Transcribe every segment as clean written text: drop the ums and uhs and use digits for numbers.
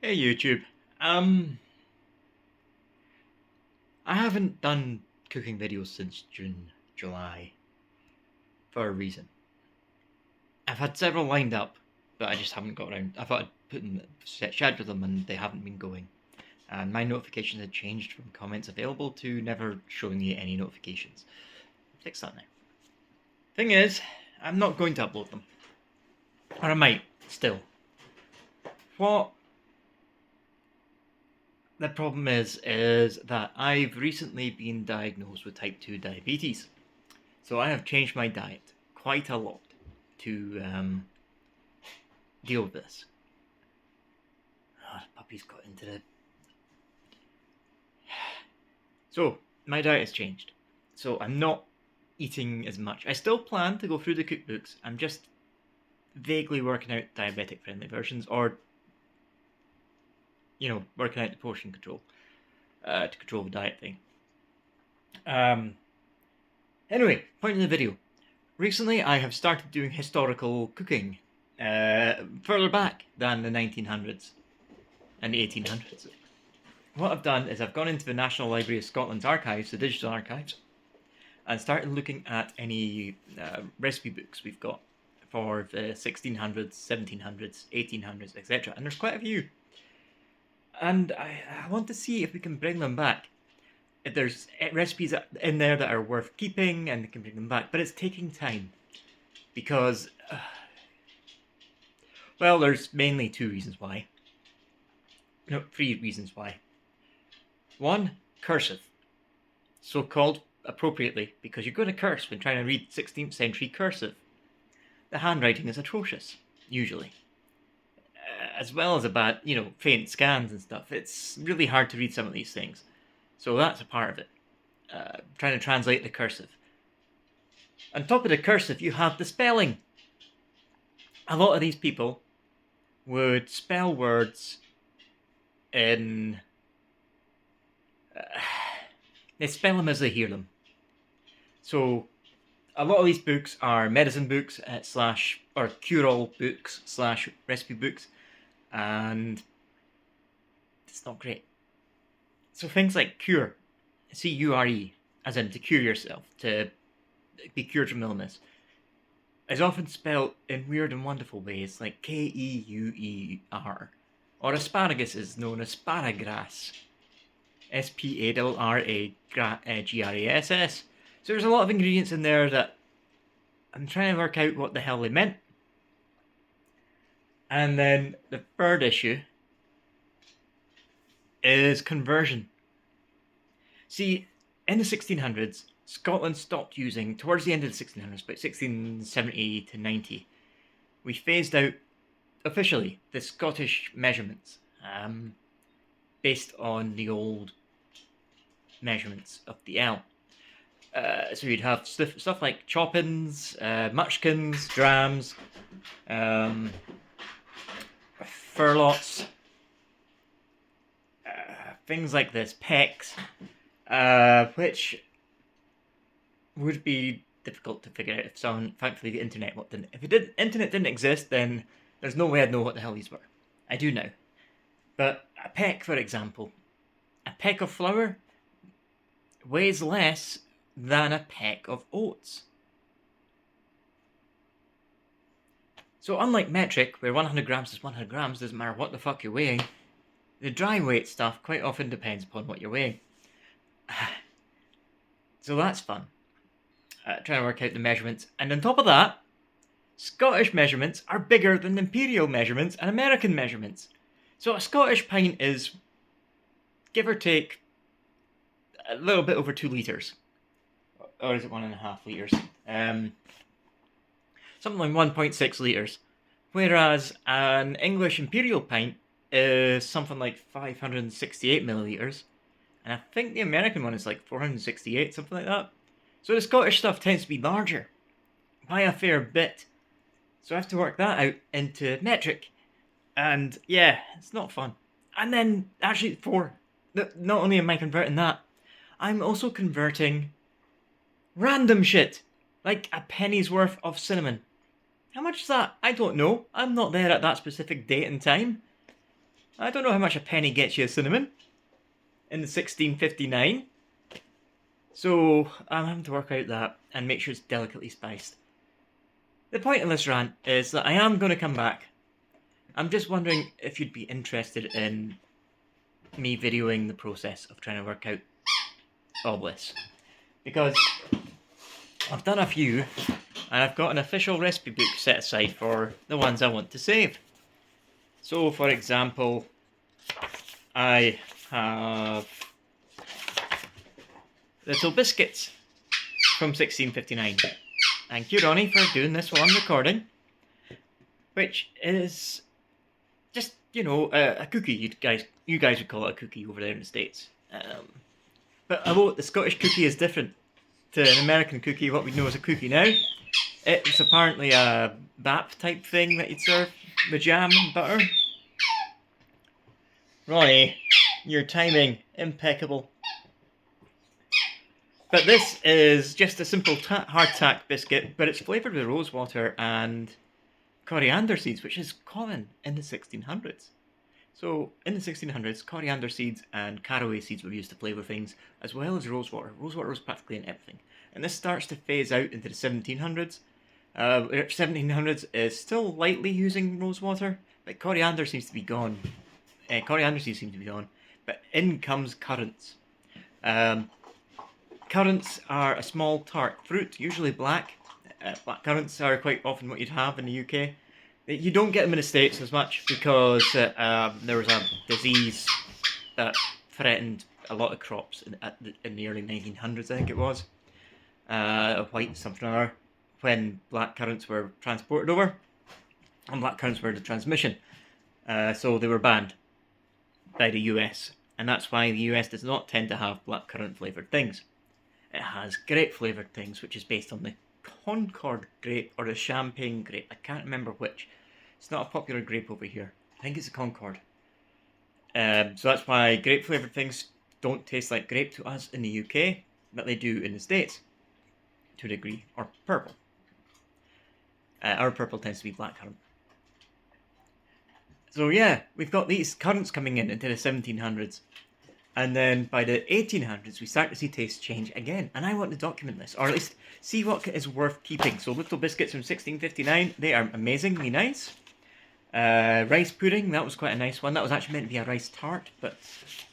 Hey YouTube. I haven't done cooking videos since June, July, for a reason. I've had several lined up, but I just haven't got around. I thought I'd put in schedule them, and they haven't been going. And my notifications had changed from comments available to never showing you any notifications. Fix that now. Thing is, I'm not going to upload them, or I might still. What the problem is that I've recently been diagnosed with type 2 diabetes. So I have changed my diet quite a lot to deal with this. Oh, the puppy's got into the... So my diet has changed. So I'm not eating as much. I still plan to go through the cookbooks. I'm just vaguely working out diabetic friendly versions, or working out the portion control to control the diet thing. Anyway, point of the video. Recently I have started doing historical cooking further back than the 1900s and the 1800s. What I've done is I've gone into the National Library of Scotland's archives, the digital archives, and started looking at any recipe books we've got for the 1600s, 1700s, 1800s, etc. And there's quite a few. And I want to see if we can bring them back. If there's recipes in there that are worth keeping, and we can bring them back. But it's taking time. Because, well, there's mainly two reasons why. No, three reasons why. One, cursive. So called appropriately, because you're going to curse when trying to read 16th century cursive. The handwriting is atrocious, usually. As well as a bad, faint scans and stuff. It's really hard to read some of these things. So that's a part of it. Trying to translate the cursive. On top of the cursive, you have the spelling. A lot of these people would spell words in... they spell them as they hear them. So a lot of these books are medicine books or cure-all books / recipe books, and it's not great. So things like cure, C-U-R-E, as in to cure yourself, to be cured from illness, is often spelled in weird and wonderful ways, like K-E-U-E-R. Or asparagus is known as sparagras, S-P-A-R-A-G-R-A-S-S. So there's a lot of ingredients in there that I'm trying to work out what the hell they meant. And then the third issue is conversion. See, in the 1600s, Scotland stopped using, towards the end of the 1600s, about 1670 to 90, we phased out, officially, the Scottish measurements, based on the old measurements of the L. So you'd have stuff like choppins, muchkins, drams, furlots, things like this, pecks, which would be difficult to figure out if someone, thankfully the internet didn't. If internet didn't exist, then there's no way I'd know what the hell these were. I do now. But a peck, for example, a peck of flour weighs less than a peck of oats. So unlike metric, where 100 grams is 100 grams, doesn't matter what the fuck you're weighing, the dry weight stuff quite often depends upon what you're weighing. So that's fun. Trying to work out the measurements. And on top of that, Scottish measurements are bigger than imperial measurements and American measurements. So a Scottish pint is, give or take, a little bit over 2 litres. Or is it 1.5 litres? Something like 1.6 litres. Whereas an English imperial pint is something like 568 millilitres. And I think the American one is like 468, something like that. So the Scottish stuff tends to be larger by a fair bit. So I have to work that out into metric. And yeah, it's not fun. And then, actually, not only am I converting that, I'm also converting random shit. Like a penny's worth of cinnamon. How much is that? I don't know. I'm not there at that specific date and time. I don't know how much a penny gets you a cinnamon in the 1659. So I'm having to work out that and make sure it's delicately spiced. The point of this rant is that I am going to come back. I'm just wondering if you'd be interested in me videoing the process of trying to work out all this. Because I've done a few, and I've got an official recipe book set aside for the ones I want to save. So, for example, I have little biscuits from 1659. Thank you, Ronnie, for doing this while I'm recording. Which is just, you know, a cookie. You guys would call it a cookie over there in the States. But although the Scottish cookie is different to an American cookie, what we know as a cookie now, it's apparently a bap type thing that you'd serve with jam and butter. Ronnie, your timing, impeccable. But this is just a simple hardtack biscuit, but it's flavoured with rosewater and coriander seeds, which is common in the 1600s. So, in the 1600s, coriander seeds and caraway seeds were used to flavour things, as well as rosewater. Rosewater was practically in everything. And this starts to phase out into the 1700s. 1700s is still lightly using rosewater, but coriander seems to be gone. Coriander seeds seem to be gone, but in comes currants. Currants are a small tart fruit, usually black. Black currants are quite often what you'd have in the UK. You don't get them in the States as much because there was a disease that threatened a lot of crops in the early 1900s, I think it was. White something or other, when black currants were transported over. And black currants were the transmission. So they were banned by the US. And that's why the US does not tend to have blackcurrant flavoured things. It has grape flavoured things, which is based on the Concord grape or the Champagne grape. I can't remember which. It's not a popular grape over here. I think it's a Concord. So that's why grape flavoured things don't taste like grape to us in the UK, but they do in the States to a degree. Or purple. Our purple tends to be blackcurrant. So yeah, we've got these currants coming in into the 1700s. And then by the 1800s, we start to see taste change again. And I want to document this, or at least see what is worth keeping. So Little Biscuits from 1659, they are amazingly nice. Rice pudding, that was quite a nice one. That was actually meant to be a rice tart, but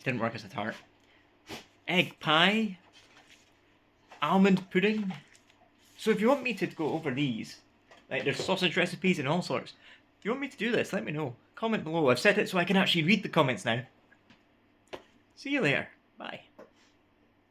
didn't work as a tart. Egg pie. Almond pudding. So if you want me to go over these, like there's sausage recipes and all sorts. If you want me to do this, let me know. Comment below. I've set it so I can actually read the comments now. See you later. Bye.